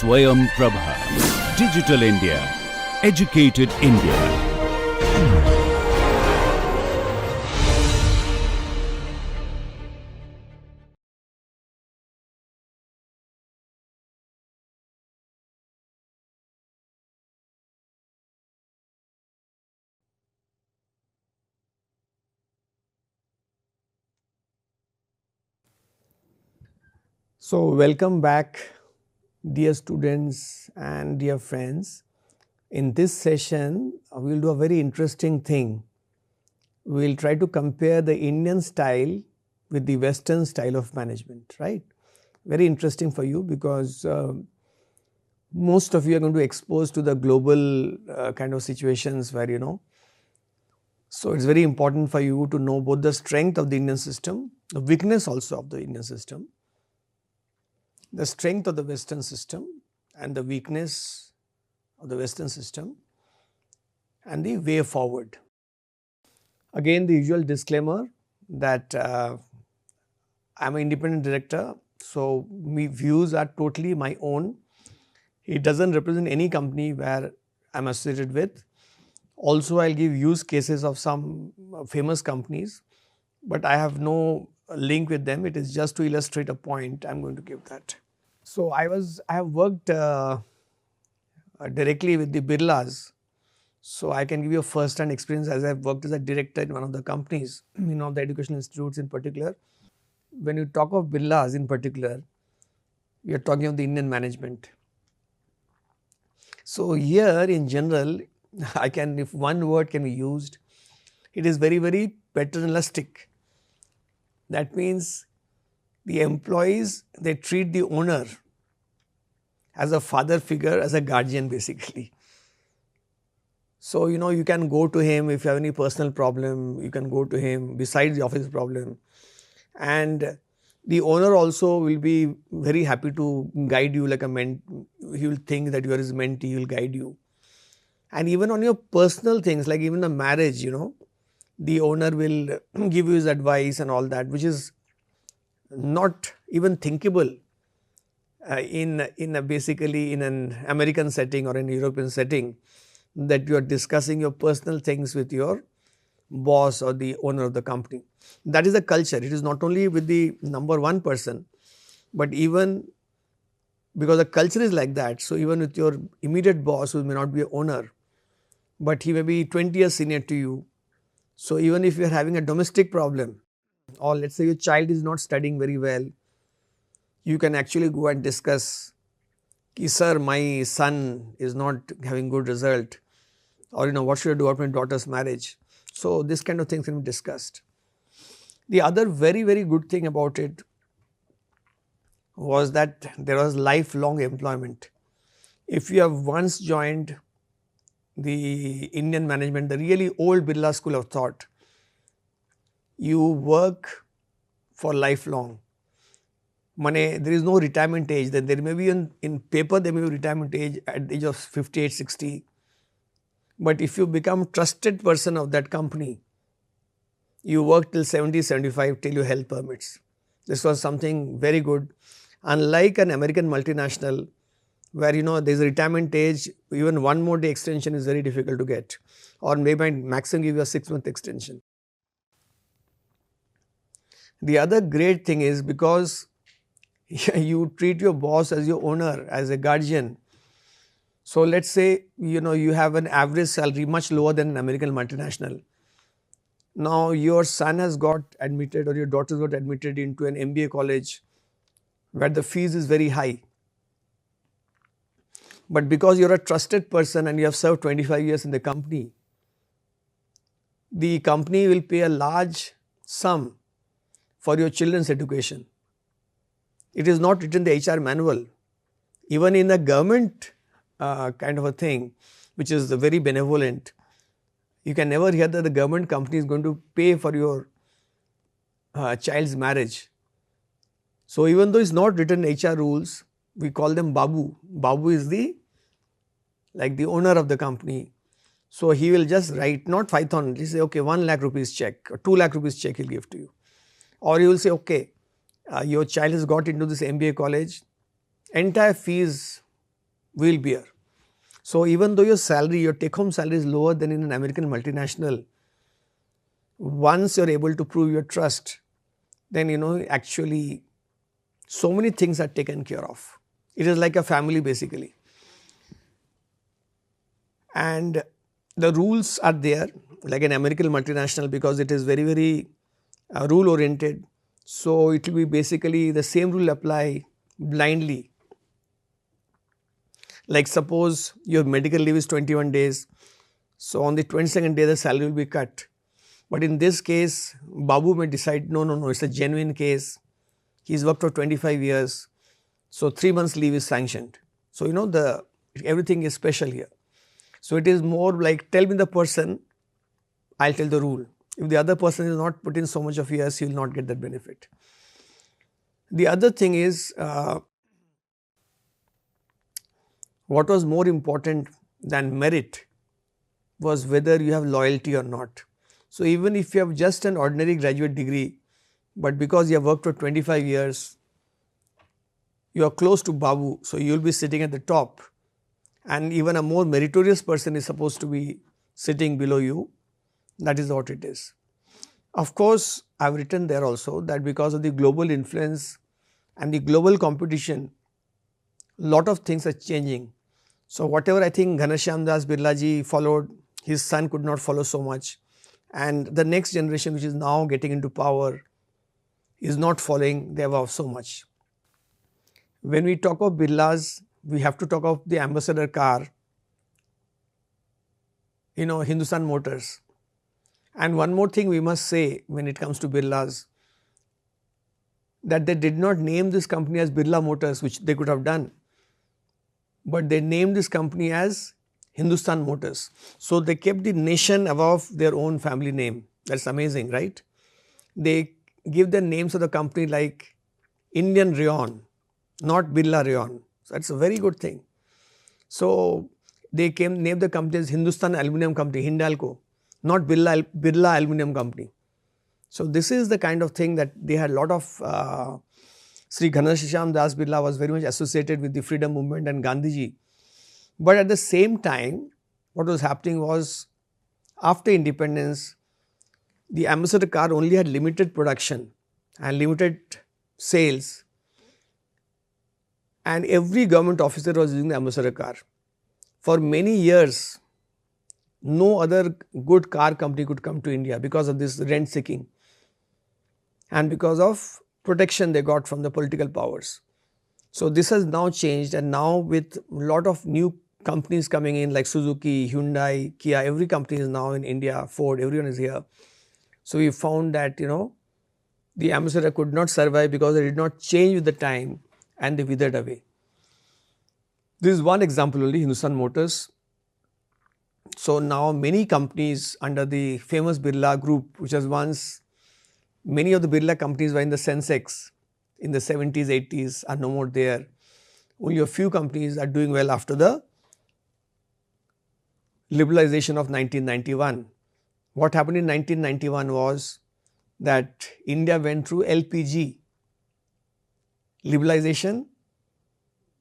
SwayamPrabha. Digital India. Educated India. So, welcome back, dear students and dear friends. In this session, we will do a very interesting thing. We will try to compare the Indian style with the Western style of management, right? Very interesting for you because most of you are going to be exposed to the global kind of situations where So, it is very important for you to know both the strength of the Indian system, the weakness also of the Indian system, the strength of the Western system and the weakness of the Western system and the way forward. Again, the usual disclaimer that I am an independent director, so my views are totally my own. It does not represent any company where I am associated with. Also, I will give use cases of some famous companies, but I have no link with them. It is just to illustrate a point I am going to give that. So, I have worked directly with the Birlas. So, I can give you a first hand experience as I have worked as a director in one of the companies, the educational institutes in particular. When you talk of Birlas in particular, we are talking of the Indian management. So, here in general, if one word can be used, it is very, very paternalistic. That means the employees, they treat the owner as a father figure, as a guardian basically. So, you can go to him if you have any personal problem, you can go to him besides the office problem. And the owner also will be very happy to guide you like a mentor. He will think that you are his mentee, he will guide you. And even on your personal things, like even the marriage, the owner will give you his advice and all that, which is not even thinkable basically in an American setting or an European setting, that you are discussing your personal things with your boss or the owner of the company. That is the culture. It is not only with the number one person, but even because the culture is like that. So, even with your immediate boss who may not be an owner, but he may be 20 years senior to you. So, even if you are having a domestic problem, or let us say your child is not studying very well, you can actually go and discuss, sir, my son is not having good result, or what should I do about my daughter's marriage. So, this kind of things can be discussed. The other very, very good thing about it was that there was lifelong employment. If you have once joined the Indian management, the really old Birla school of thought, you work for lifelong. There is no retirement age. Then there may be in paper there may be retirement age at the age of 58, 60. But if you become trusted person of that company, you work till 70, 75 till your health permits. This was something very good. Unlike an American multinational where there is a retirement age, even one more day extension is very difficult to get, or maybe maximum give you a 6-month extension. The other great thing is because you treat your boss as your owner, as a guardian. So, let us say you have an average salary much lower than an American multinational. Now, your son has got admitted or your daughter got admitted into an MBA college where the fees is very high. But because you are a trusted person and you have served 25 years in the company will pay a large sum for your children's education. It is not written in the HR manual. Even in the government kind of a thing, which is very benevolent, you can never hear that the government company is going to pay for your child's marriage. So, even though it is not written in HR rules, we call them Babu. Babu is the owner of the company. So, he will just write not 5,000, he say okay 1 lakh rupees check or 2 lakh rupees check he will give to you. Or he will say okay, your child has got into this MBA college, entire fees will bear. So even though your salary, your take home salary is lower than in an American multinational, once you are able to prove your trust, then actually so many things are taken care of. It is like a family basically. And the rules are there like an American multinational because it is very, very rule oriented. So it will be basically the same rule apply blindly. Like suppose your medical leave is 21 days. So on the 22nd day the salary will be cut. But in this case, Babu may decide, no, it's a genuine case. He's worked for 25 years. So 3 months leave is sanctioned. So everything is special here. So it is more like tell me the person, I'll tell the rule. If the other person is not put in so much of years, he will not get that benefit. The other thing is, what was more important than merit was whether you have loyalty or not. So even if you have just an ordinary graduate degree, but because you have worked for 25 years, you are close to Babu, so you will be sitting at the top, and even a more meritorious person is supposed to be sitting below you. That is what it is. Of course, I have written there also that because of the global influence and the global competition, lot of things are changing. So whatever I think Ghanshyam Das Birla ji followed, his son could not follow so much, and the next generation which is now getting into power is not following the above so much. When we talk of Birlas, we have to talk of the ambassador car, Hindustan Motors. And one more thing we must say when it comes to Birlas, that they did not name this company as Birla Motors, which they could have done, but they named this company as Hindustan Motors. So they kept the nation above their own family name. That's amazing, right? They give the names of the company like Indian Rayon, not Birla Rayon. So that's a very good thing. So they named the company as Hindustan Aluminium Company, Hindalco, not Birla Aluminium Company. So this is the kind of thing that they had a lot of, Sri Ghanshyam Das Birla was very much associated with the freedom movement and Gandhiji. But at the same time, what was happening was, after independence, the ambassador car only had limited production and limited sales, and every government officer was using the ambassador car. For many years, no other good car company could come to India because of this rent seeking and because of protection they got from the political powers. So this has now changed, and now with a lot of new companies coming in like Suzuki, Hyundai, Kia, every company is now in India, Ford, everyone is here. So we found that the ambassador could not survive because they did not change with the time and they withered away. This is one example only, Hindustan Motors. So now many companies under the famous Birla group, which was once, many of the Birla companies were in the Sensex in the 70s, 80s, are no more there. Only a few companies are doing well after the liberalization of 1991. What happened in 1991 was that India went through LPG, liberalization,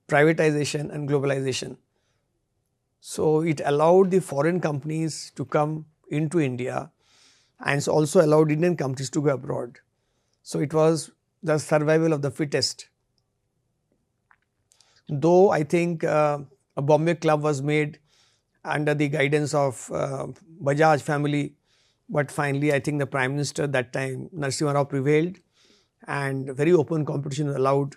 privatization and globalization. So it allowed the foreign companies to come into India, and it's also allowed Indian companies to go abroad. So it was the survival of the fittest. Though I think a Bombay club was made under the guidance of Bajaj family, but finally I think the Prime Minister that time, Narasimha Rao, prevailed, and very open competition was allowed,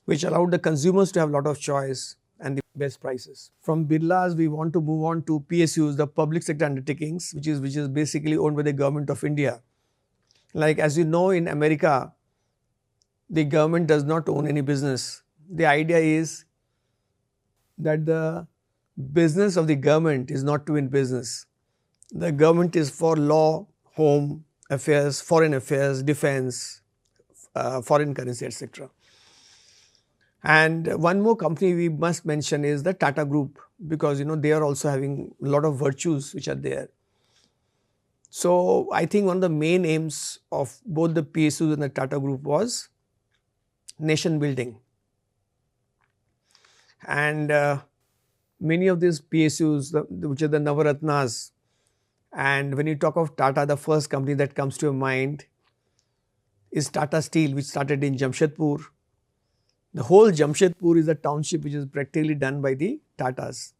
which allowed the consumers to have a lot of choice and the best prices. From Birlas, we want to move on to PSUs, the public sector undertakings, which is basically owned by the government of India. Like as you know, in America, the government does not own any business. The idea is that the business of the government is not to win business. The government is for law, home affairs, foreign affairs, defense, foreign currency, etc. And one more company we must mention is the Tata Group, because they are also having a lot of virtues which are there. So I think one of the main aims of both the PSUs and the Tata Group was nation building. And many of these PSUs, which are the Navaratnas, and when you talk of Tata, the first company that comes to your mind is Tata Steel, which started in Jamshedpur. The whole Jamshedpur is a township which is practically done by the Tatas.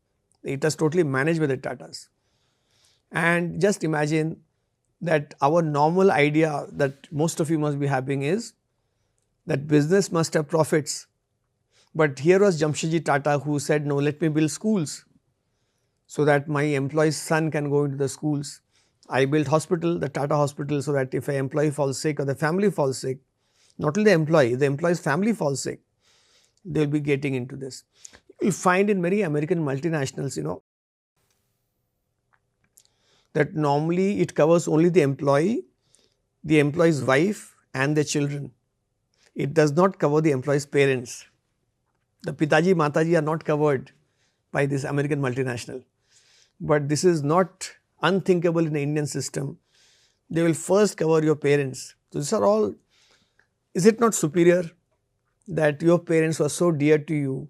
It is totally managed by the Tatas. And just imagine that our normal idea that most of you must be having is that business must have profits. But here was Jamshedji Tata who said, no, let me build schools so that my employee's son can go into the schools. I built hospital, the Tata hospital, so that if an employee falls sick or the family falls sick, not only the employee's family falls sick, they will be getting into this. You will find in many American multinationals, that normally it covers only the employee's wife and their children. It does not cover the employee's parents. The Pitaji, Mataji are not covered by this American multinational. But this is not unthinkable in the Indian system. They will first cover your parents. So these are all, is it not superior that your parents were so dear to you?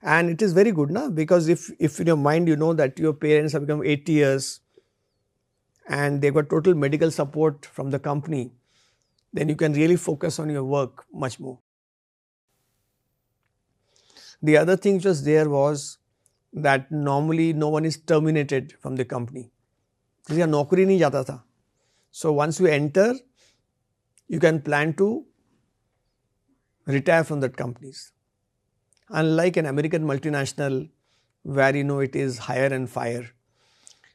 And it is very good, na? Because if in your mind you know that your parents have become 80 years and they got total medical support from the company, then you can really focus on your work much more. The other thing which was there was that normally no one is terminated from the company. किसी नौकरी नहीं जाता था. So once you enter, you can plan to retire from that companies. Unlike an American multinational where it is hire and fire.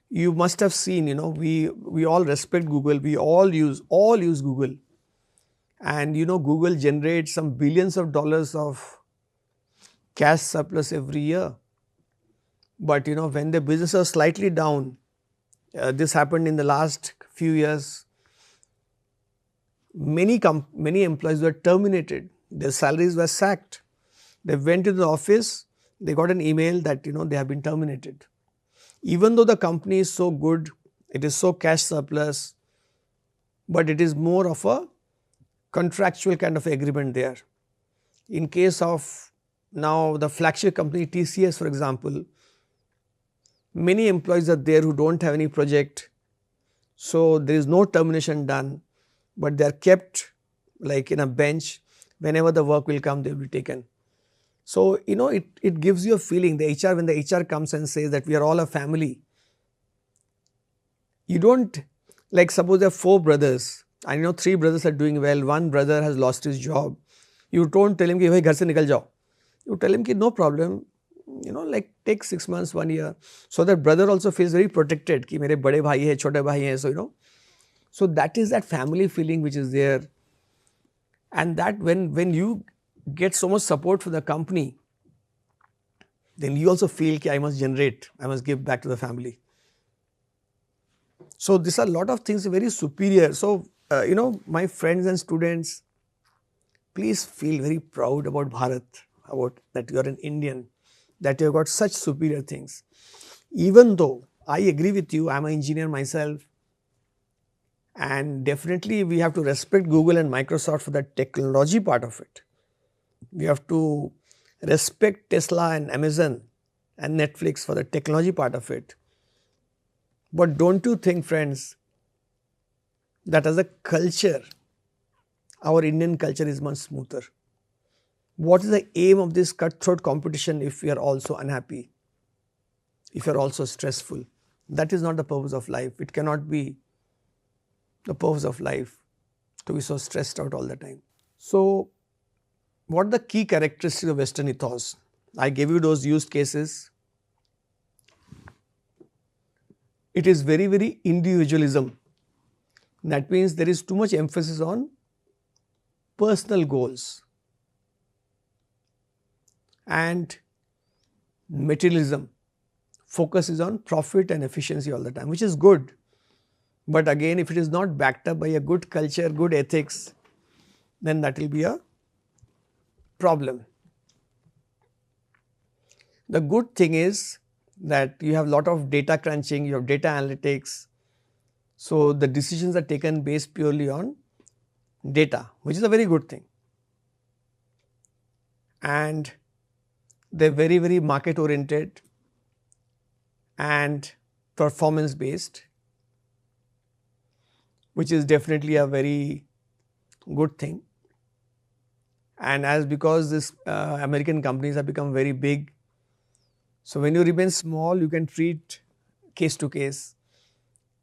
You must have seen, we all respect Google, we all use Google. And Google generates some billions of dollars of cash surplus every year. But when the business was slightly down, this happened in the last few years, many employees were terminated, their salaries were sacked. They went to the office, they got an email that they have been terminated. Even though the company is so good, it is so cash surplus, but it is more of a contractual kind of agreement there. In case of now the flagship company TCS, for example, many employees are there who don't have any project, so there is no termination done, but they are kept like in a bench. Whenever the work will come, they will be taken. So, it gives you a feeling, when the HR comes and says that we are all a family, you don't, like suppose there are 4 brothers, and 3 brothers are doing well, 1 brother has lost his job. You don't tell him, "Bhai, ghar se nikal jao." You tell him, "No problem, like take 6 months, 1 year." So that brother also feels very protected, ki mere bade bhai hai, chote bhai hai, so So that is that family feeling which is there. And that when you get so much support from the company, then you also feel ki I must give back to the family. So these are a lot of things very superior. So, my friends and students, please feel very proud about Bharat, about that you are an Indian, that you have got such superior things. Even though I agree with you, I am an engineer myself, and definitely we have to respect Google and Microsoft for the technology part of it. We have to respect Tesla and Amazon and Netflix for the technology part of it. But don't you think, friends, that as a culture, our Indian culture is much smoother? What is the aim of this cutthroat competition if we are also unhappy, if you are also stressful? That is not the purpose of life. It cannot be the purpose of life to be so stressed out all the time. So, what are the key characteristics of Western ethos? I gave you those use cases. It is very, very individualism. That means there is too much emphasis on personal goals. And materialism. Focus is on profit and efficiency all the time, which is good. But again, if it is not backed up by a good culture, good ethics, then that will be a problem. The good thing is that you have a lot of data crunching, you have data analytics. So the decisions are taken based purely on data, which is a very good thing. And they're very, very market oriented. and performance based, which is definitely a very good thing. And as because this American companies have become very big, so when you remain small, you can treat case to case.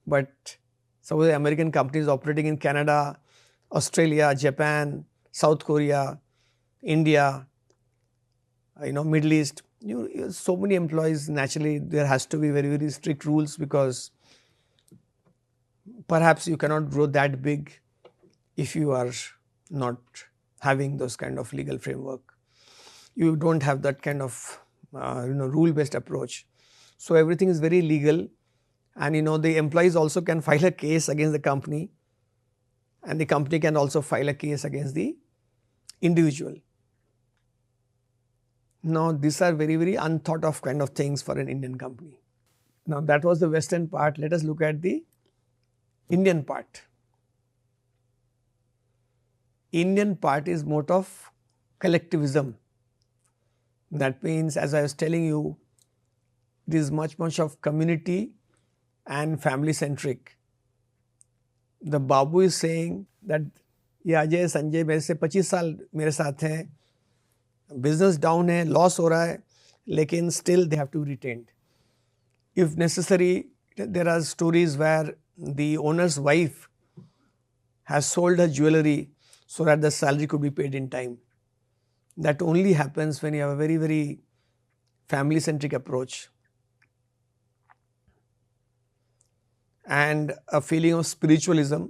But some of the American companies operating in Canada, Australia, Japan, South Korea, India, Middle East, so many employees, naturally there has to be very, very strict rules, because perhaps you cannot grow that big if you are not having those kind of legal framework. You don't have that kind of rule based approach. So everything is very legal, and the employees also can file a case against the company, and the company can also file a case against the individual. Now these are very, very unthought of kind of things for an Indian company. Now that was the Western part. Let us look at the Indian part. Indian part is more of collectivism. That means, as I was telling you, it is much of community and family centric. The Babu is saying that ये अजय संजय मेरे से 25 साल मेरे साथ हैं, business down है, loss हो रहा है, लेकिन still they have to be retained. If necessary, there are stories where the owner's wife has sold her jewelry so that the salary could be paid in time. That only happens when you have a very, very family centric approach and a feeling of spiritualism,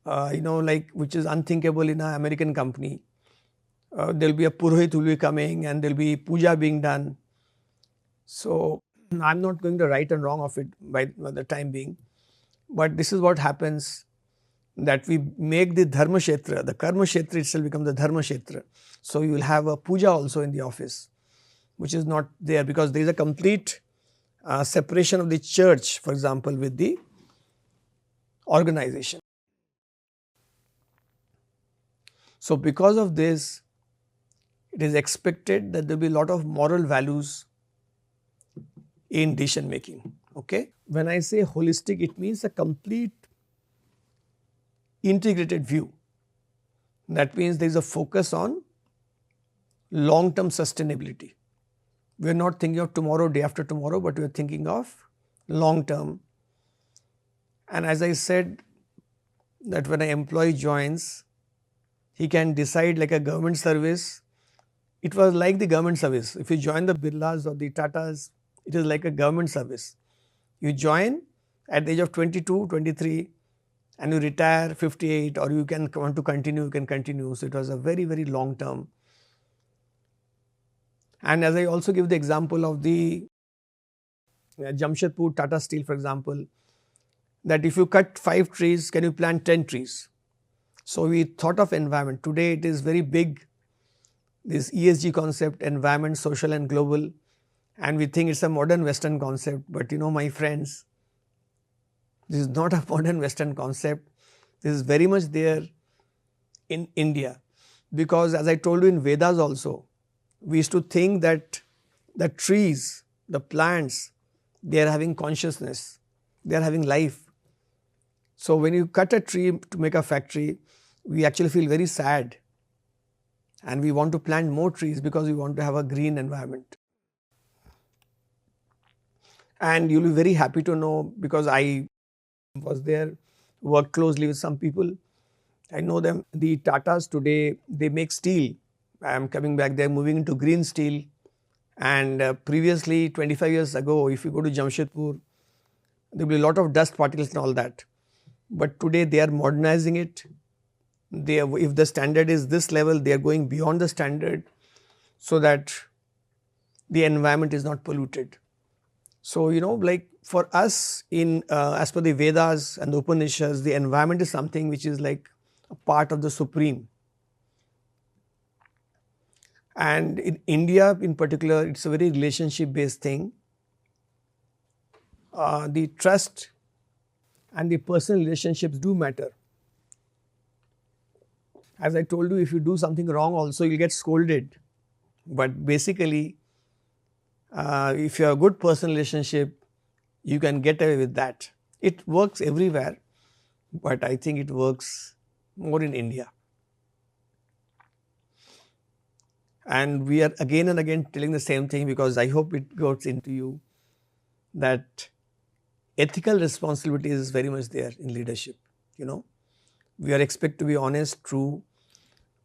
which is unthinkable in an American company. There will be a Purohit who will be coming, and there will be puja being done. So I'm not going to right and wrong of it by the time being, but this is what happens, that we make the dharma kshetra, the karma kshetra itself become the dharma kshetra. So you will have a puja also in the office, which is not there, because there is a complete separation of the church, for example, with the organization. So because of this, it is expected that there will be a lot of moral values in decision making. Okay? When I say holistic, it means a complete integrated view. That means there is a focus on long term sustainability. We are not thinking of tomorrow, day after tomorrow, but we are thinking of long term. And as I said, that when an employee joins, he can decide like a government service. It was like the government service. If you join the Birlas or the Tatas, it is like a government service. You join at the age of 22, 23, and you retire 58, or you can want to continue, you can continue. So it was a very, very long term. And as I also give the example of the Jamshedpur Tata Steel, for example, that if you cut 5 trees, can you plant 10 trees? So we thought of environment. Today it is very big, this ESG concept, environment, social and global, and we think it's a modern Western concept. But my friends, this is not a modern Western concept. This is very much there in India, because as I told you in Vedas also, we used to think that the trees, the plants, they are having consciousness, they are having life. So when you cut a tree to make a factory, we actually feel very sad, and we want to plant more trees because we want to have a green environment. And you'll be very happy to know, because I was there, worked closely with some people. I know them. The Tatas today, they make steel. I am coming back, they are moving into green steel. And previously, 25 years ago, if you go to Jamshedpur, there will be a lot of dust particles and all that. But today they are modernizing it. If the standard is this level, they are going beyond the standard so that the environment is not polluted. So, like for us, as per the Vedas and the Upanishads, the environment is something which is like a part of the supreme. And in India in particular, it's a very relationship based thing. The trust and the personal relationships do matter. As I told you, if you do something wrong also, you'll get scolded. But basically, If you have a good personal relationship, you can get away with that. It works everywhere, but I think it works more in India. And we are again and again telling the same thing, because I hope it goes into you that ethical responsibility is very much there in leadership. You know, we are expected to be honest, true.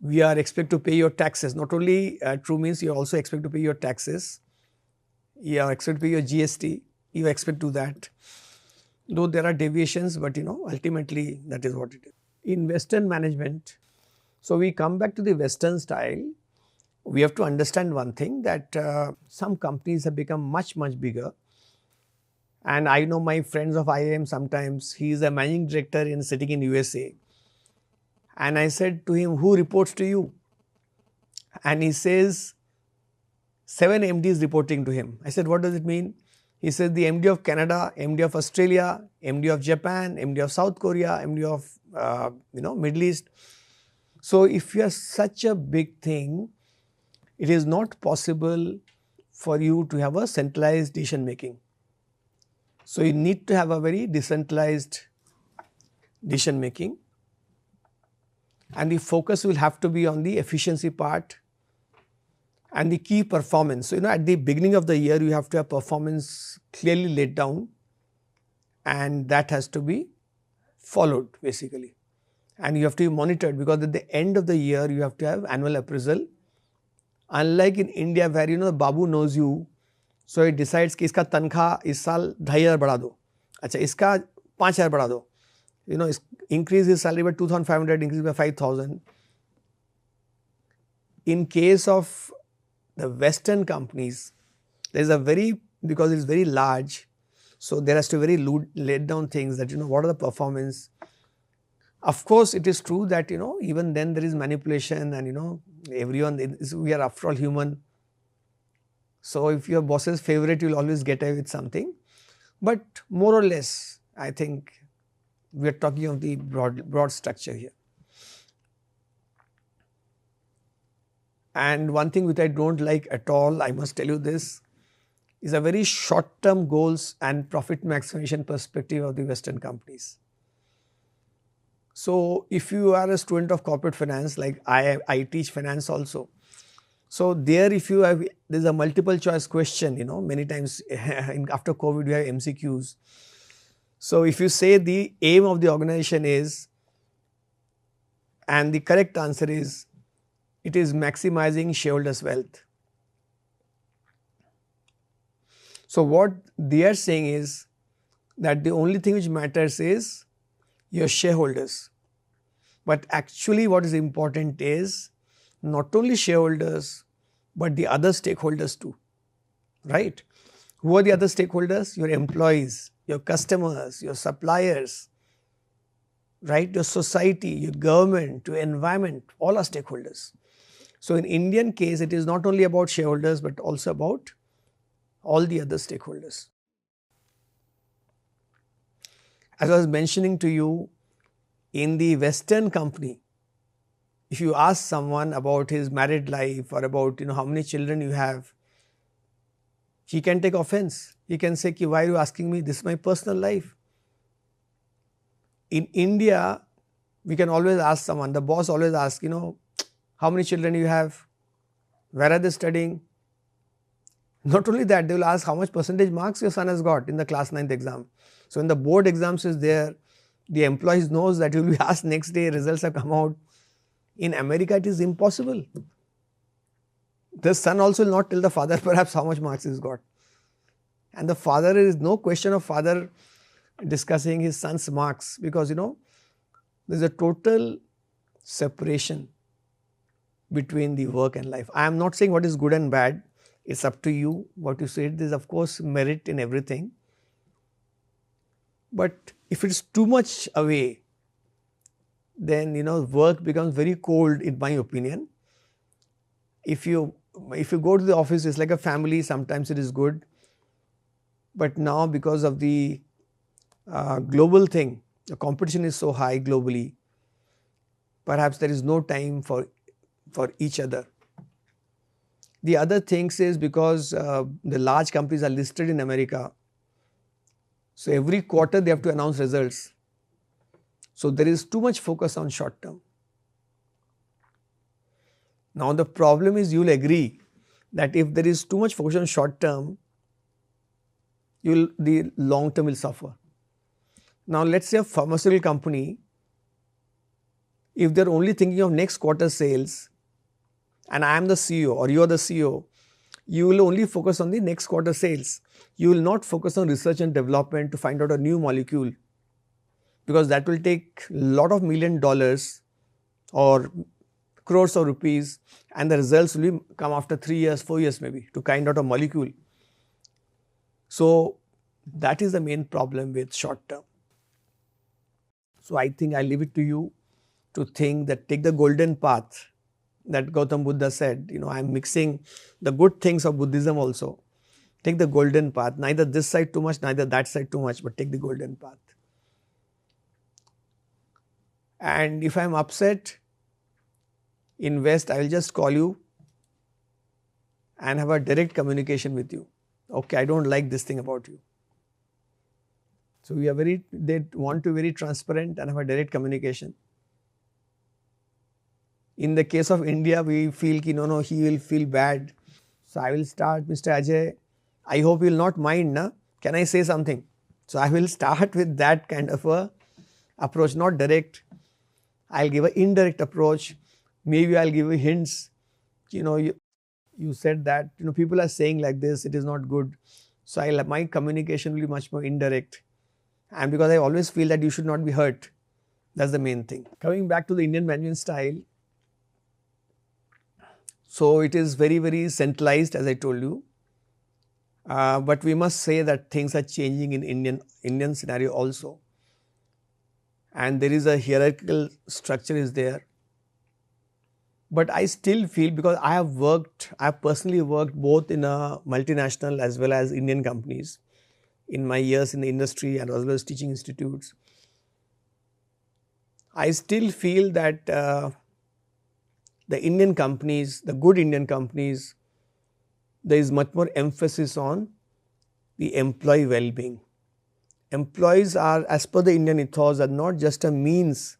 We are expected to pay your taxes. Not only true means you also expect to pay your taxes. You are expected to pay your GST. You expect to do that. Though there are deviations, but ultimately that is what it is. In Western management, so we come back to the Western style. We have to understand one thing, that some companies have become much bigger. And I know my friends of IIM, sometimes he is a managing director sitting in USA. And I said to him, who reports to you? And he says, 7 MDs reporting to him. I said, what does it mean? He said, the MD of Canada, MD of Australia, MD of Japan, MD of South Korea, MD of Middle East. So if you are such a big thing, it is not possible for you to have a centralized decision making. So you need to have a very decentralized decision making, and the focus will have to be on the efficiency part and the key performance. So at the beginning of the year, you have to have performance clearly laid down, and that has to be followed basically. And you have to be monitored, because at the end of the year, you have to have annual appraisal. Unlike in India, where Babu knows you, so he decides कि इसका तनख्वाह इस साल 2,500 बढ़ा दो, अच्छा इसका 5,000 बढ़ा दो, increase his salary by 2,500, increase by 5,000. In case of the Western companies, there is because it is very large, so there has to be very laid down things that what are the performance. Of course, it is true that even then there is manipulation, and everyone, we are after all human. So if your boss's favorite, you will always get away with something. But more or less, I think we are talking of the broad structure here. And one thing which I don't like at all, I must tell you this, is a very short-term goals and profit maximization perspective of the Western companies. So if you are a student of corporate finance, like I teach finance also. So there, if you have, there's a multiple choice question, many times after COVID, we have MCQs. So if you say the aim of the organization is, and the correct answer is, it is maximizing shareholders' wealth. So what they are saying is that the only thing which matters is your shareholders. But actually what is important is not only shareholders, but the other stakeholders too, right? Who are the other stakeholders? Your employees, your customers, your suppliers, right? Your society, your government, your environment, all are stakeholders. So in Indian case, it is not only about shareholders, but also about all the other stakeholders. As I was mentioning to you, in the Western company, if you ask someone about his married life or about how many children you have, he can take offense. He can say, why are you asking me? This is my personal life. In India, we can always ask someone, the boss always asks, how many children you have? Where are they studying? Not only that, they will ask how much percentage marks your son has got in the class 9th exam. So when the board exams is there, the employees knows that you will be asked next day, results have come out. In America, it is impossible. The son also will not tell the father perhaps how much marks he's got. And the father, there is no question of father discussing his son's marks, because there's a total separation between the work and life. I am not saying what is good and bad. It's up to you what you say. There is of course merit in everything. But if it's too much away, then work becomes very cold, in my opinion. If you go to the office, it's like a family. Sometimes it is good, but now because of the global thing, the competition is so high globally. Perhaps there is no time for each other. The other things is because the large companies are listed in America, so every quarter they have to announce results. So there is too much focus on short term. Now the problem is, you will agree that if there is too much focus on short term, the long term will suffer. Now let's say a pharmaceutical company, if they are only thinking of next quarter sales, and I am the CEO or you are the CEO, you will only focus on the next quarter sales. You will not focus on research and development to find out a new molecule, because that will take a lot of $1 million or crores of rupees, and the results will come after 3 years, 4 years maybe, to find out a molecule. So that is the main problem with short term. So I think I leave it to you to think that take the golden path that Gautam Buddha said. I am mixing the good things of Buddhism also. Take the golden path, neither this side too much, neither that side too much, but take the golden path. And if I am upset in West, I will just call you and have a direct communication with you. Okay, I don't like this thing about you. So they want to be very transparent and have a direct communication. In the case of India, we feel no, he will feel bad. So I will start, Mr. Ajay, I hope you will not mind, na? Can I say something? So I will start with that kind of a approach, not direct. I'll give an indirect approach. Maybe I'll give you hints. You said that people are saying like this, it is not good. So my communication will be much more indirect. And because I always feel that you should not be hurt. That's the main thing. Coming back to the Indian management style. So it is very, very centralized, as I told you. But we must say that things are changing in Indian scenario also. And there is a hierarchical structure is there. But I still feel, because I have personally worked both in a multinational as well as Indian companies in my years in the industry and as well as teaching institutes. I still feel that the Indian companies, the good Indian companies, there is much more emphasis on the employee well-being. Employees are, as per the Indian ethos, are not just a means.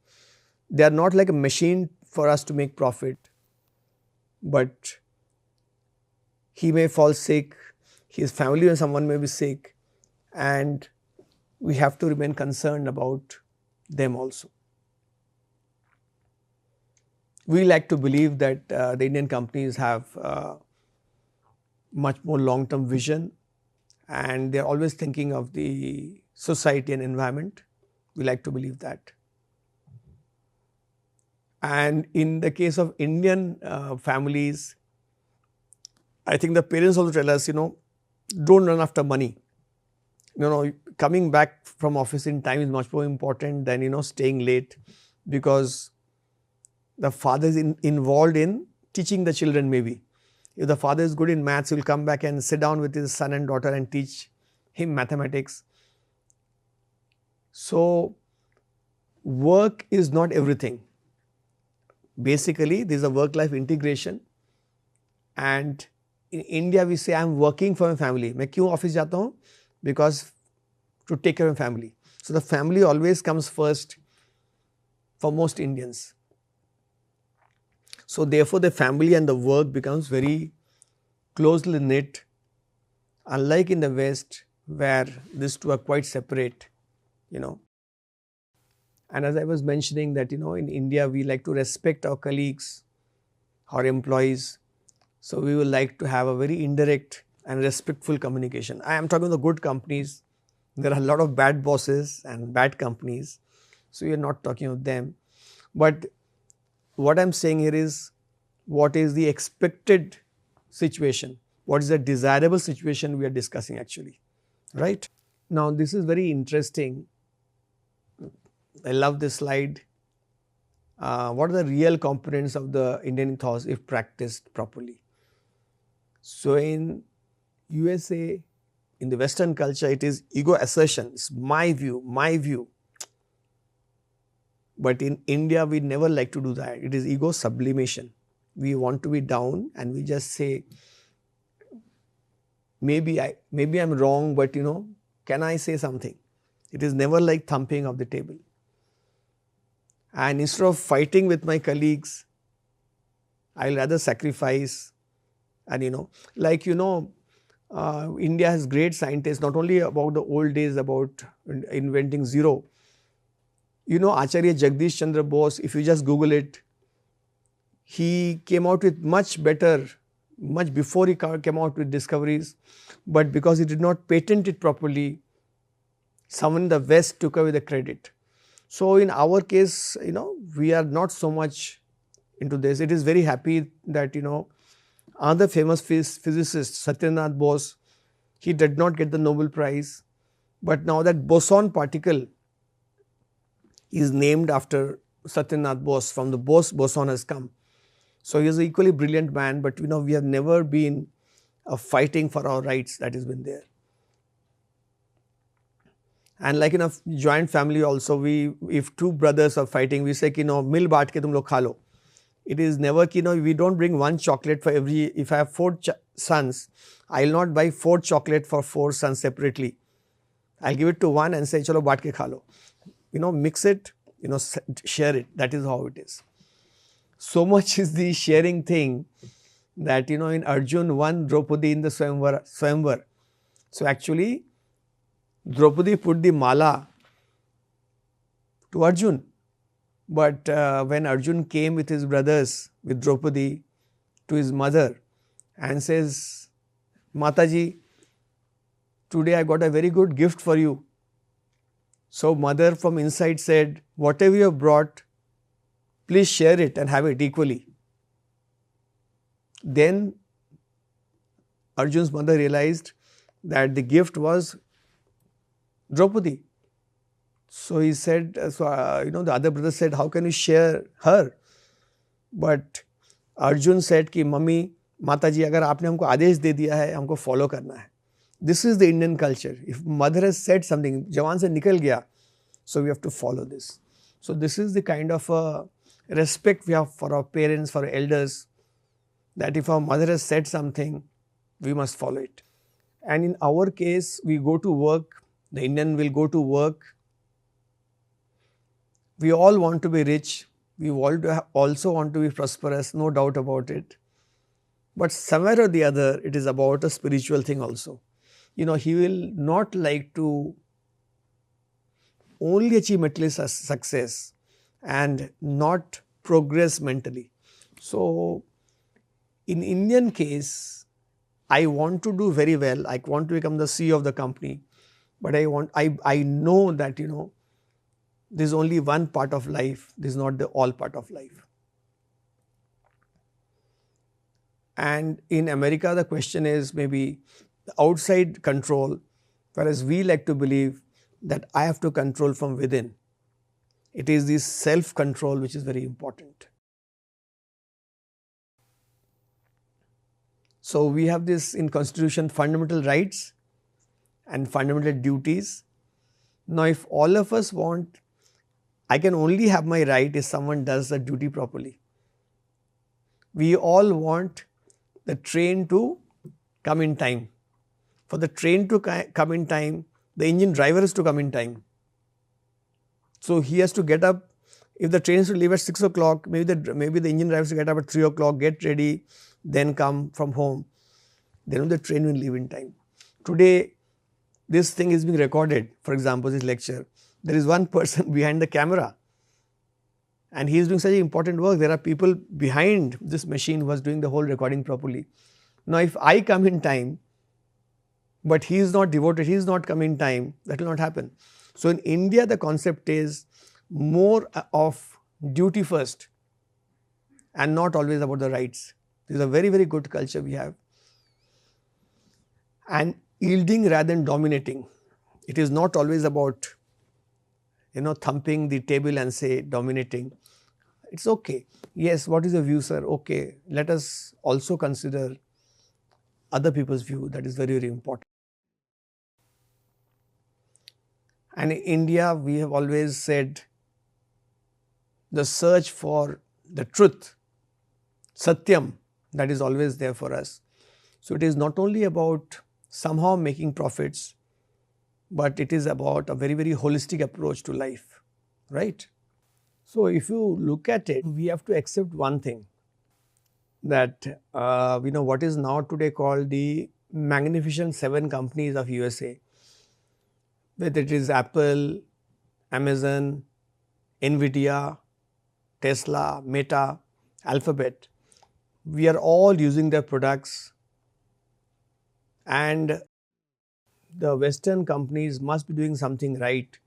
They are not like a machine for us to make profit. But he may fall sick, his family or someone may be sick, and we have to remain concerned about them also. We like to believe that the Indian companies have much more long-term vision, and they are always thinking of the society and environment. We like to believe that. And in the case of Indian families, I think the parents also tell us, don't run after money. Coming back from office in time is much more important than, staying late, because the father is involved in teaching the children maybe. If the father is good in maths, he will come back and sit down with his son and daughter and teach him mathematics. So work is not everything. Basically, there is a work-life integration, and in India we say I am working for my family. मैं क्यों office जाता हूँ? Because to take care of my family. So the family always comes first for most Indians. So therefore the family and the work becomes very closely knit, unlike in the West where these two are quite separate, And as I was mentioning that, in India we like to respect our colleagues, our employees. So we would like to have a very indirect and respectful communication. I am talking about the good companies. There are a lot of bad bosses and bad companies. So we are not talking of them. But what I am saying here is, what is the expected situation? What is the desirable situation we are discussing actually, right? Now this is very interesting. I love this slide. What are the real components of the Indian ethos if practiced properly? So in USA, in the Western culture, it is ego assertion. It's my view, my view. But in India, we never like to do that. It is ego sublimation. we want to be down and we just say, maybe I'm wrong, but can I say something? It is never like thumping of the table. And instead of fighting with my colleagues, I'll rather sacrifice. And India has great scientists, not only about the old days about inventing zero. Acharya Jagdish Chandra Bose, if you just Google it, he came out with much before he came out with discoveries, but because he did not patent it properly, someone in the West took away the credit. So in our case, we are not so much into this. It is very happy that, another famous physicist, Satyendranath Bose, he did not get the Nobel Prize, but now that boson particle is named after Satyendranath Bose, from the Bose boson has come. So he is an equally brilliant man, but we have never been fighting for our rights. That has been there. And like in a joint family also, if two brothers are fighting, we say mil baat ke tum log kha lo. It is never we don't bring one chocolate for every. If I have 4 sons, I will not buy 4 chocolate for 4 sons separately. I'll give it to one and say chalo baat ke kha lo. Mix it, share it. That is how it is. So much is the sharing thing that in Arjun won Draupadi in the Swayamvar. So actually Draupadi put the mala to Arjun, but when Arjun came with his brothers, with Draupadi, to his mother and says, Mataji, today I got a very good gift for you. So mother from inside said, whatever you have brought, please share it and have it equally. Then Arjun's mother realized that the gift was Draupadi. So he said, the other brother said, how can you share her? But Arjun said कि mummy माताजी अगर आपने हमको आदेश दे दिया है हमको follow करना है. This is the Indian culture. If mother has said something, जवान से निकल गया, so we have to follow this. So this is the kind of respect we have for our parents, for our elders, that if our mother has said something, we must follow it. And in our case, we go to work, the Indian will go to work. We all want to be rich. We also want to be prosperous, no doubt about it. But somewhere or the other, it is about a spiritual thing also. He will not like to only achieve material success and not progress mentally. So, in Indian case, I want to do very well. I want to become the CEO of the company, but I know that this is only one part of life. This is not the all part of life. And in America, the question is maybe the outside control, whereas we like to believe that I have to control from within. It is this self-control which is very important. So we have this in Constitution, fundamental rights and fundamental duties. Now if all of us want, I can only have my right if someone does the duty properly. We all want the train to come in time. For the train to come in time, the engine driver has to come in time. So he has to get up. If the train is to leave at 6 o'clock, maybe the engine driver has to get up at 3 o'clock, get ready, then come from home. Then the train will leave in time. Today, this thing is being recorded, for example, this lecture. There is one person behind the camera and he is doing such important work. There are people behind this machine who was doing the whole recording properly. Now, if I come in time, but he is not devoted, he is not coming in time, that will not happen. So, in India, the concept is more of duty first and not always about the rights. This is a very, very good culture we have. And yielding rather than dominating. It is not always about, thumping the table and say dominating. It's okay. Yes, what is your view, sir? Okay, let us also consider other people's view. That is very, very important. And in India, we have always said the search for the truth satyam that is always there for us. So it is not only about somehow making profits, but it is about a very, very holistic approach to life, right? So if you look at it, we have to accept one thing, that what is now today called the magnificent 7 companies of USA, whether it is Apple, Amazon, Nvidia, Tesla, Meta, Alphabet, we are all using their products, and the Western companies must be doing something right.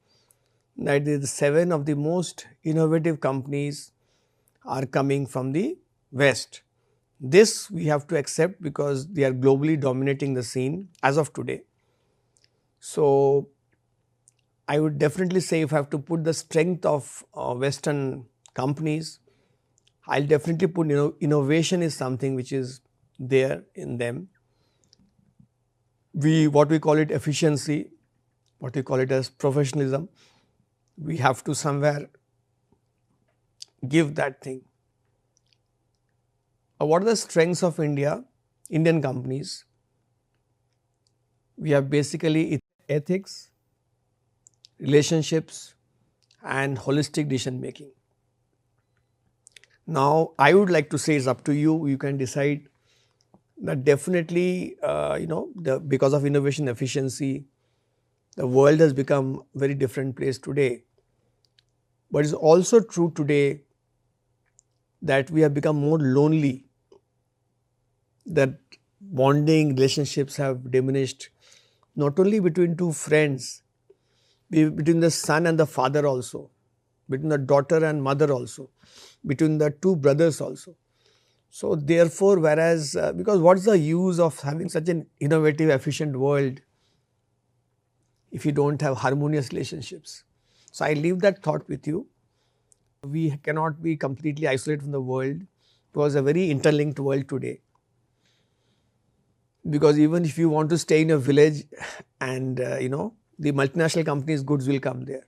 That the 7 of the most innovative companies are coming from the West. This we have to accept because they are globally dominating the scene as of today. So I would definitely say, if I have to put the strength of Western companies, I'll definitely put innovation is something which is there in them. What we call it efficiency, what we call it as professionalism, we have to somewhere give that thing. What are the strengths of Indian companies? We have basically ethics, relationships, and holistic decision making. Now, I would like to say, it's up to you. You can decide that definitely, because of innovation efficiency, the world has become a very different place today. But it's also true today that we have become more lonely, that bonding relationships have diminished, not only between two friends, between the son and the father also, between the daughter and mother also, between the two brothers also. So therefore, whereas, because what's the use of having such an innovative, efficient world if you don't have harmonious relationships? So I leave that thought with you. We cannot be completely isolated from the world, because it's a very interlinked world today. Because even if you want to stay in a village and the multinational companies' goods will come there.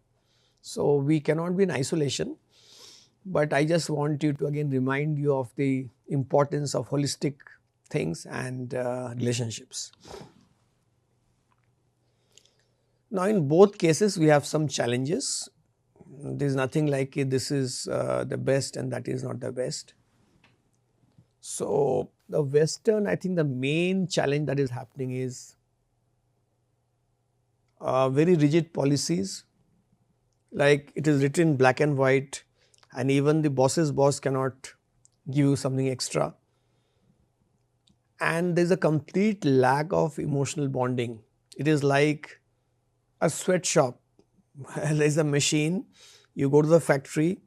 So we cannot be in isolation. But I just want you to again remind you of the importance of holistic things and relationships. Now, in both cases, we have some challenges. There is nothing like this is the best and that is not the best. So the Western, I think the main challenge that is happening is very rigid policies, like it is written black and white, and even the boss's boss cannot give you something extra. And there is a complete lack of emotional bonding. It is like a sweatshop. There is a machine, you go to the factory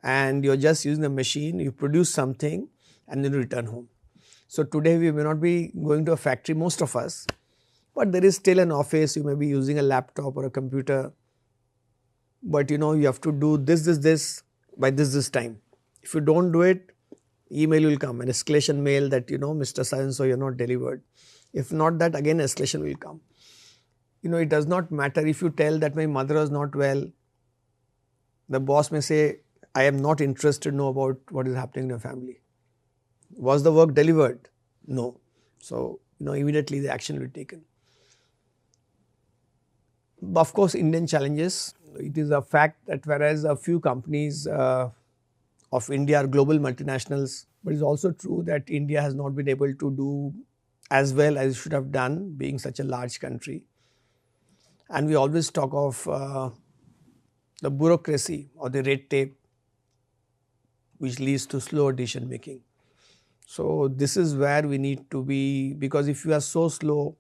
and you are just using the machine, you produce something and then you return home. So today we may not be going to a factory, most of us, but there is still an office, you may be using a laptop or a computer, but you have to do this by this time. If you don't do it, email will come, an escalation mail that Mr. So-and-so, you're not delivered. If not that, again escalation will come. It does not matter if you tell that my mother was not well, the boss may say, I am not interested to know about what is happening in your family. Was the work delivered? No. So, immediately the action will be taken. Of course, Indian challenges. It is a fact that whereas a few companies of India are global multinationals, but it's also true that India has not been able to do as well as it should have done, being such a large country. And we always talk of the bureaucracy or the red tape which leads to slower decision making. So this is where we need to be, because if you are so slow,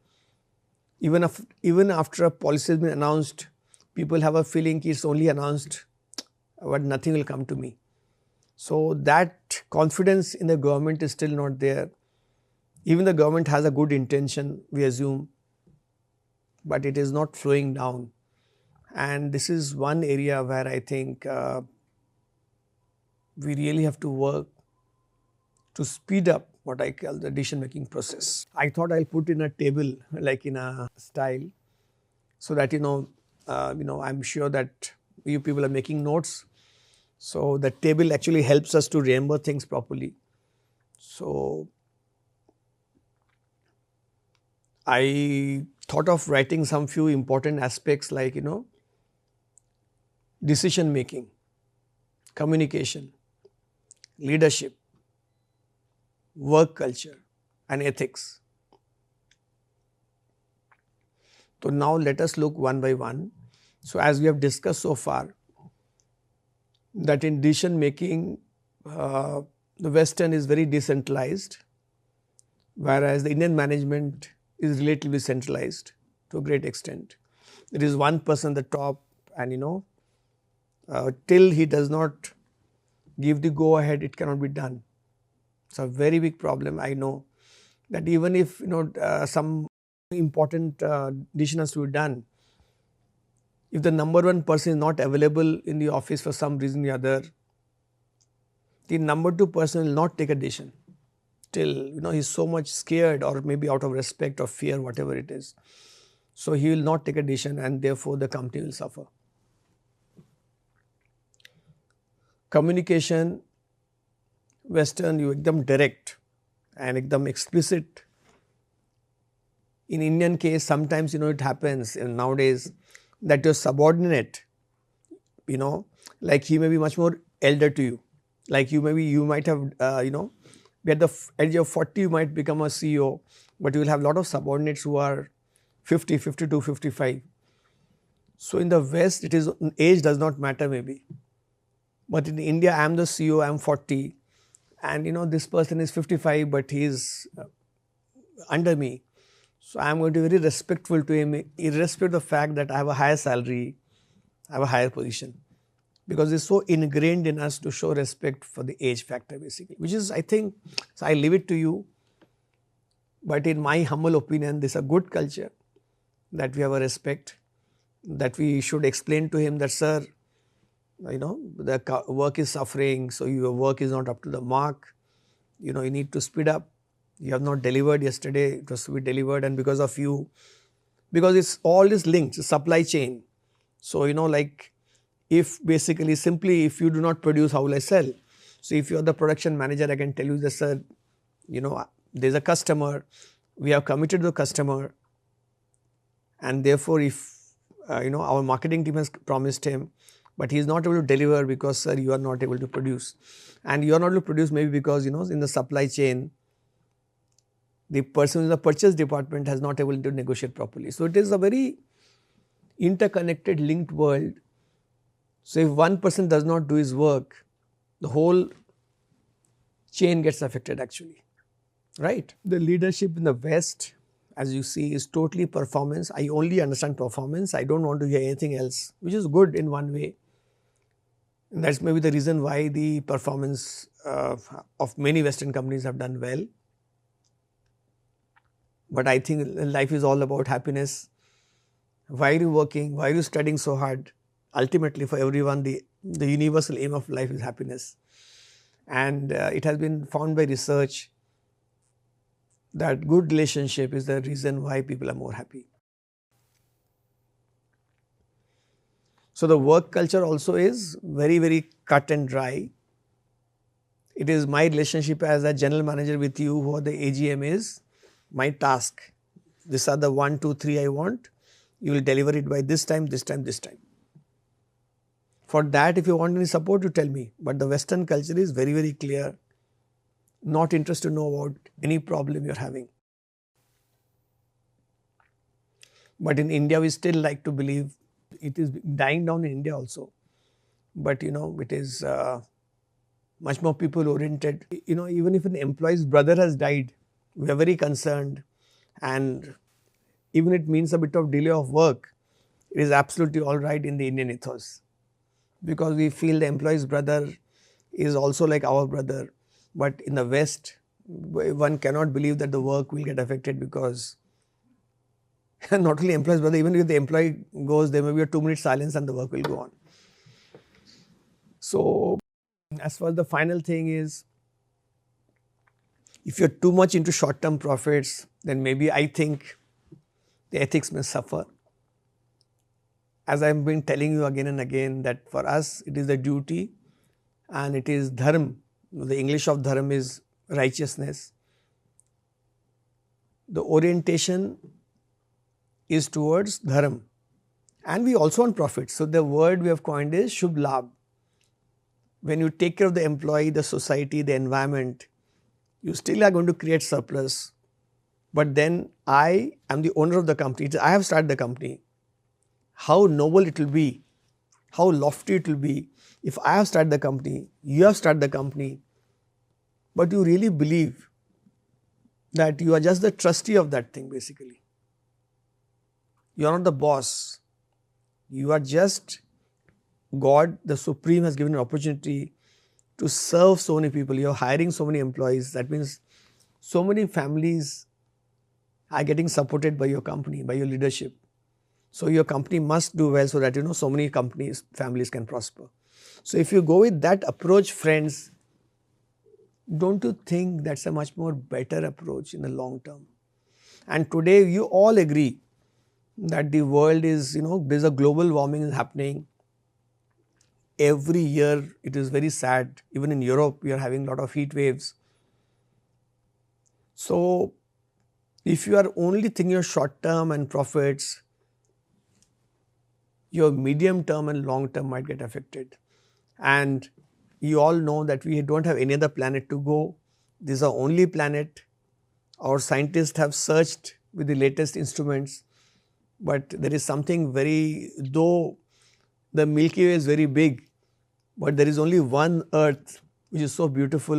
even after a policy has been announced, people have a feeling it's only announced but nothing will come to me. So that confidence in the government is still not there. Even the government has a good intention, we assume, but it is not flowing down. And this is one area where I think we really have to work to speed up what I call the decision making process. I thought I'll put in a table, like in a style, so that I'm sure that you people are making notes. So the table actually helps us to remember things properly. So I thought of writing some few important aspects like, decision making, communication, leadership, work culture and ethics. So now let us look one by one. So as we have discussed so far, that in decision making, the Western is very decentralized, whereas the Indian management is relatively centralized to a great extent. There is one person at the top, and till he does not give the go ahead, it cannot be done. It's a very big problem. I know that even if some important decision has to be done, if the number one person is not available in the office for some reason or other, the number two person will not take a decision till he's so much scared, or maybe out of respect or fear, whatever it is. So he will not take a decision, and therefore the company will suffer. Communication, Western, you ekdam direct and ekdam explicit. In Indian case, sometimes it happens nowadays that your subordinate, like he may be much more elder to you. Like you might have, be at the age of 40, you might become a CEO, but you will have a lot of subordinates who are 50, 52, 55. So in the West, it is age does not matter maybe. But in India, I am the CEO, I am 40, and this person is 55, but he is under me. So I am going to be very respectful to him, irrespective of the fact that I have a higher salary, I have a higher position. Because it's so ingrained in us to show respect for the age factor basically, which is, I think, so I leave it to you. But in my humble opinion, this is a good culture that we have a respect, that we should explain to him that, sir, the work is suffering, so your work is not up to the mark. You need to speed up. You have not delivered yesterday, it was to be delivered, and because of you, because it's all is linked, it's supply chain. So, like if basically simply if you do not produce, how will I sell? So if you are the production manager, I can tell you that, sir, there's a customer, we have committed to the customer, and therefore if our marketing team has promised him, but he is not able to deliver because, sir, you are not able to produce. And you are not able to produce maybe because, in the supply chain, the person in the purchase department has not able to negotiate properly. So it is a very interconnected, linked world. So if one person does not do his work, the whole chain gets affected actually, right? The leadership in the West, as you see, is totally performance. I only understand performance. I don't want to hear anything else, which is good in one way. And that's maybe the reason why the performance of many Western companies have done well. But I think life is all about happiness. Why are you working? Why are you studying so hard? Ultimately, for everyone, the universal aim of life is happiness. And it has been found by research that good relationship is the reason why people are more happy. So the work culture also is very, very cut and dry. It is my relationship as a general manager with you, who the AGM is, my task. These are the 1, 2, 3 I want. You will deliver it by this time, this time, this time. For that, if you want any support, you tell me. But the Western culture is very, very clear. Not interested to know about any problem you're having. But in India, we still like to believe, it is dying down in India also. But it is much more people oriented. Even if an employee's brother has died, we are very concerned, and even it means a bit of delay of work, it is absolutely all right in the Indian ethos, because we feel the employee's brother is also like our brother. But in the West, one cannot believe that the work will get affected, because not only employee's brother, even if the employee goes, there may be a 2-minute silence and the work will go on. So as far as the final thing is, if you're too much into short-term profits, then maybe I think the ethics may suffer. As I've been telling you again and again, that for us it is the duty and it is dharma. The English of dharma is righteousness. The orientation is towards dharma, and we also want profit. So the word we have coined is Shubh Labh. When you take care of the employee, the society, the environment, you still are going to create surplus. But then I am the owner of the company. I have started the company. How noble it will be, how lofty it will be if I have started the company, you have started the company, but you really believe that you are just the trustee of that thing basically. You are not the boss. You are just God, the Supreme, has given an opportunity to serve so many people. You are hiring so many employees. That means so many families are getting supported by your company, by your leadership. So your company must do well so that so many companies, families can prosper. So if you go with that approach, friends, don't you think that's a much more better approach in the long term? And today you all agree that the world is, there's a global warming happening. Every year it is very sad. Even in Europe, we are having a lot of heat waves. So if you are only thinking of short term and profits, your medium term and long term might get affected. And you all know that we don't have any other planet to go. This is our only planet. Our scientists have searched with the latest instruments, but there is something though the Milky Way is very big, but there is only one Earth which is so beautiful,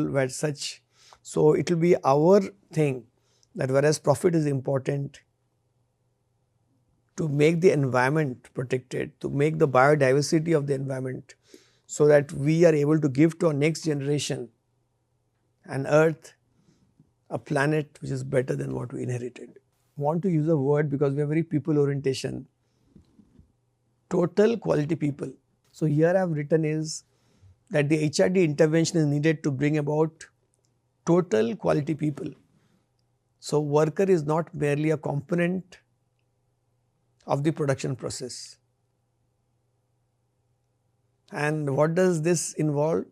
so it will be our thing that whereas profit is important, to make the environment protected, to make the biodiversity of the environment, so that we are able to give to our next generation an Earth, a planet which is better than what we inherited. I want to use a word because we have very people orientation. Total quality people. So here I have written is that the HRD intervention is needed to bring about total quality people. So worker is not merely a component of the production process. And what does this involve?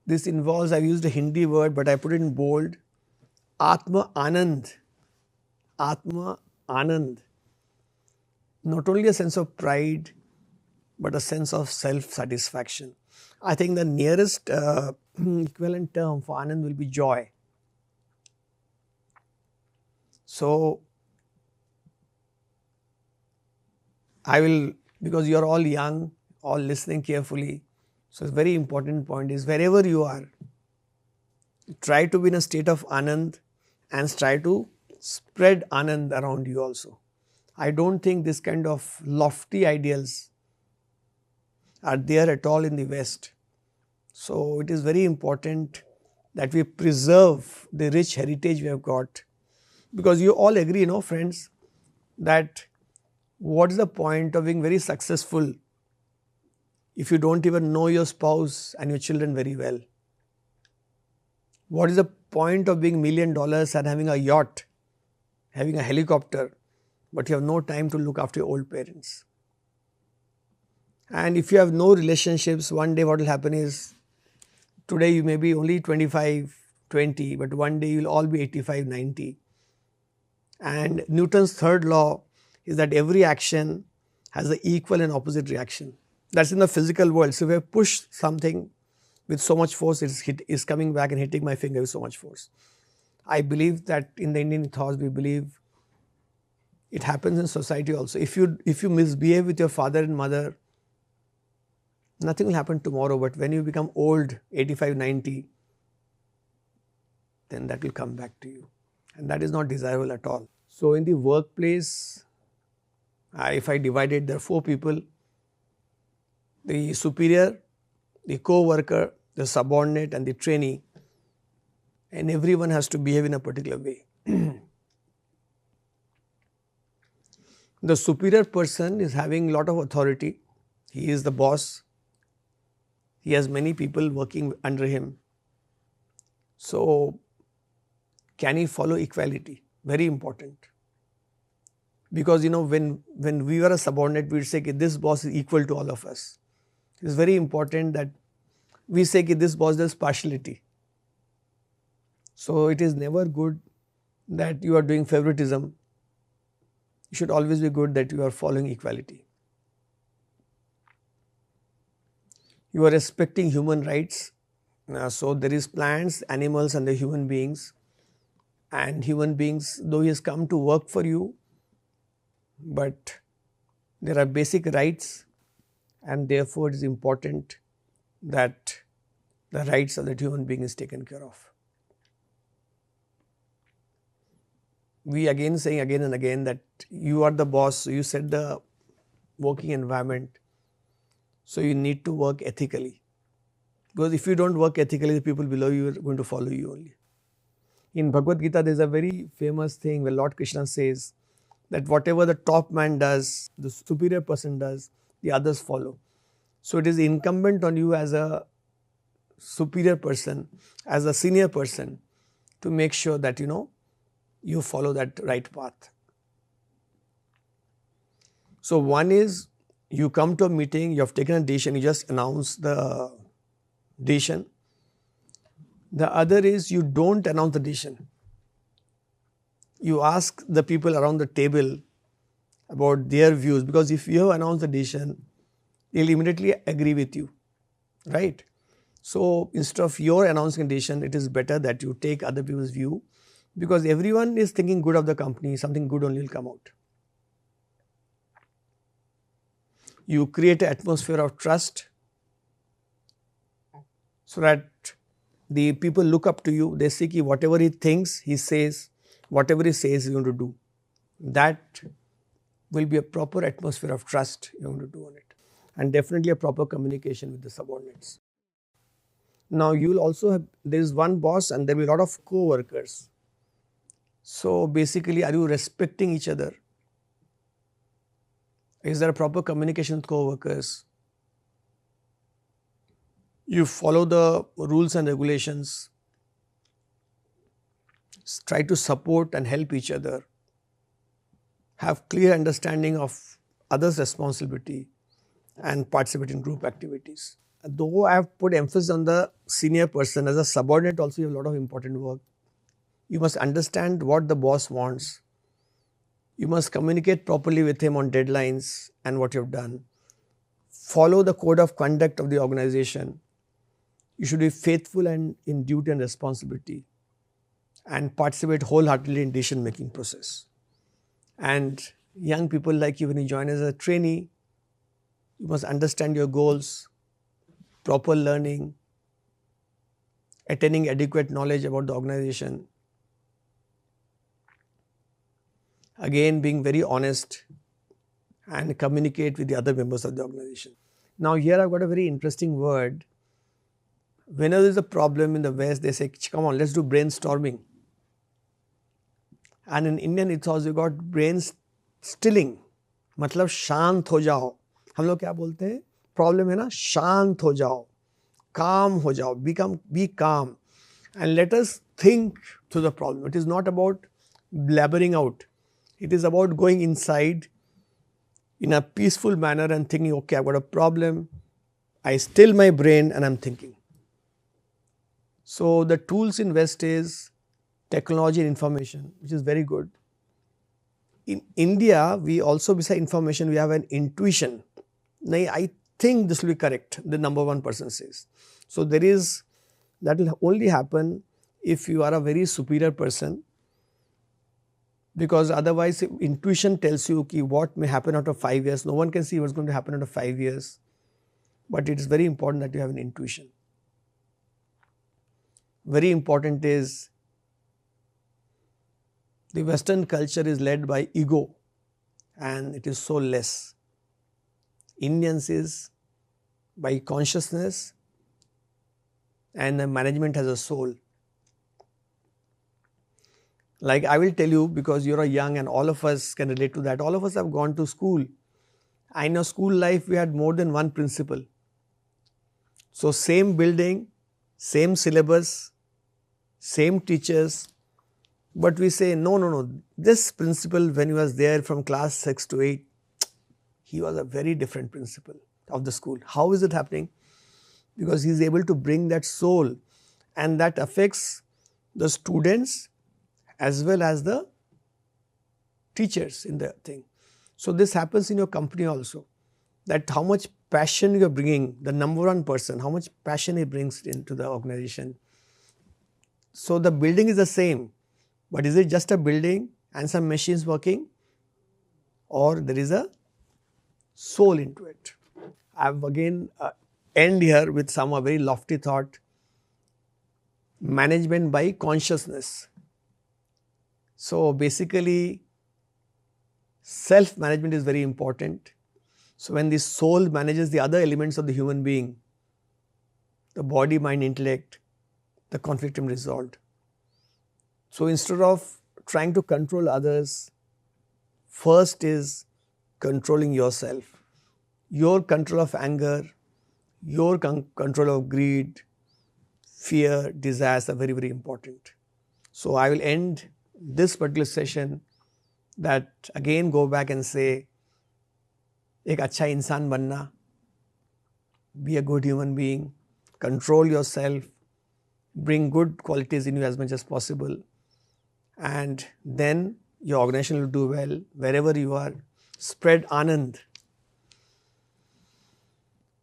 This involves, I used a Hindi word, but I put it in bold, Atma Anand. Atma Anand. Not only a sense of pride, but a sense of self-satisfaction. I think the nearest equivalent term for Anand will be joy. So, I will, because you are all young, all listening carefully, so a very important point is wherever you are, try to be in a state of Anand and try to spread Anand around you also. I don't think this kind of lofty ideals are there at all in the West. So it is very important that we preserve the rich heritage we have got, because you all agree, friends, that what is the point of being very successful if you don't even know your spouse and your children very well? What is the point of being $1 million and having a yacht, having a helicopter, but you have no time to look after your old parents? And if you have no relationships, one day what will happen is, today you may be only 25, 20, but one day you will all be 85, 90. And Newton's third law is that every action has an equal and opposite reaction. That's in the physical world. So if I push something with so much force, it's coming back and hitting my finger with so much force. I believe that in the Indian ethos, we believe it happens in society also. If you misbehave with your father and mother, nothing will happen tomorrow, but when you become old, 85, 90, then that will come back to you. And that is not desirable at all. So in the workplace, if I divided, there are 4 people: the superior, the co-worker, the subordinate and the trainee, and everyone has to behave in a particular way. The superior person is having a lot of authority. He is the boss. He has many people working under him. So, can he follow equality? Very important. Because when we were a subordinate, we would say that this boss is equal to all of us. It is very important that we say that this boss does partiality. So it is never good that you are doing favoritism. It should always be good that you are following equality. You are respecting human rights. So there is plants, animals and the human beings. And human beings, though he has come to work for you, but there are basic rights, and therefore it is important that the rights of that human being is taken care of. We again saying again and again that you are the boss, so you set the working environment, so you need to work ethically. Because if you don't work ethically, the people below you are going to follow you only. In Bhagavad Gita, there is a very famous thing where Lord Krishna says that whatever the top man does, the superior person does, the others follow. So it is incumbent on you as a superior person, as a senior person, to make sure that you follow that right path. So one is you come to a meeting, you have taken a decision, you just announce the decision. The other is you don't announce the decision. You ask the people around the table about their views, because if you have announced the decision, they'll immediately agree with you, right? So instead of your announcing a decision, it is better that you take other people's view, because everyone is thinking good of the company, something good only will come out. You create an atmosphere of trust so that the people look up to you. They see whatever he thinks, he says, whatever he says, he's going to do. That will be a proper atmosphere of trust you're going to do on it. And definitely a proper communication with the subordinates. Now you will also have, there is one boss and there will be a lot of co-workers. So basically, are you respecting each other? Is there a proper communication with co-workers? You follow the rules and regulations. Try to support and help each other. Have clear understanding of others' responsibility and participate in group activities. Though I have put emphasis on the senior person, as a subordinate also you have a lot of important work. You must understand what the boss wants. You must communicate properly with him on deadlines and what you have done. Follow the code of conduct of the organization. You should be faithful and in duty and responsibility, and participate wholeheartedly in decision making process. And young people like you, when you join as a trainee, you must understand your goals, proper learning, attaining adequate knowledge about the organization. Again, being very honest and communicate with the other members of the organization. Now here I've got a very interesting word. Whenever there is a problem in the West, they say, come on, let's do brainstorming. And in Indian ethos, you got brain stilling. मतलब शांत हो जाओ. हम लोग क्या बोलते हैं? Problem है ना, शांत हो जाओ. Calm हो जाओ. Be calm. And let us think through the problem. It is not about blabbering out. It is about going inside in a peaceful manner and thinking, okay, I've got a problem. I still my brain and I'm thinking. So the tools in West is technology and information, which is very good. In India, we also, beside information, we have an intuition. I think this will be correct, the number one person says. So that will only happen if you are a very superior person, because otherwise intuition tells you what may happen after 5 years. No one can see what's going to happen after 5 years, but it is very important that you have an intuition. Very important is the Western culture is led by ego and it is so less. Indians is by consciousness, and the management has a soul. Like I will tell you, because you are young and all of us can relate to that. All of us have gone to school. I know school life we had more than one principal. So same building, same syllabus, same teachers, but we say no. This principal, when he was there from class 6 to 8, he was a very different principal of the school. How is it happening? Because he is able to bring that soul, and that affects the students as well as the teachers in the thing. So this happens in your company also, that how much passion you are bringing, the number one person, how much passion he brings into the organization. So the building is the same, but is it just a building and some machines working, or there is a soul into it? I have again end here with some a very lofty thought. Management by consciousness. So basically, self-management is very important. So when the soul manages the other elements of the human being, the body, mind, intellect, the conflict is resolved. So instead of trying to control others, first is controlling yourself. Your control of anger, your control of greed, fear, desires are very, very important. So I will end this particular session that again go back and say, एक अच्छा इंसान बनना, be a good human being, control yourself, bring good qualities in you as much as possible, and then your organization will do well wherever you are. Spread Anand.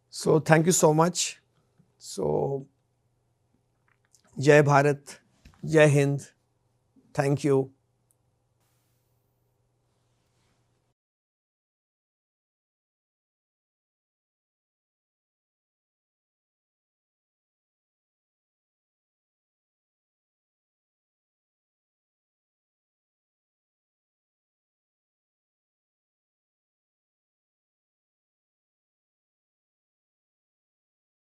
So thank you so much. So Jai Bharat, Jai Hind. Thank you.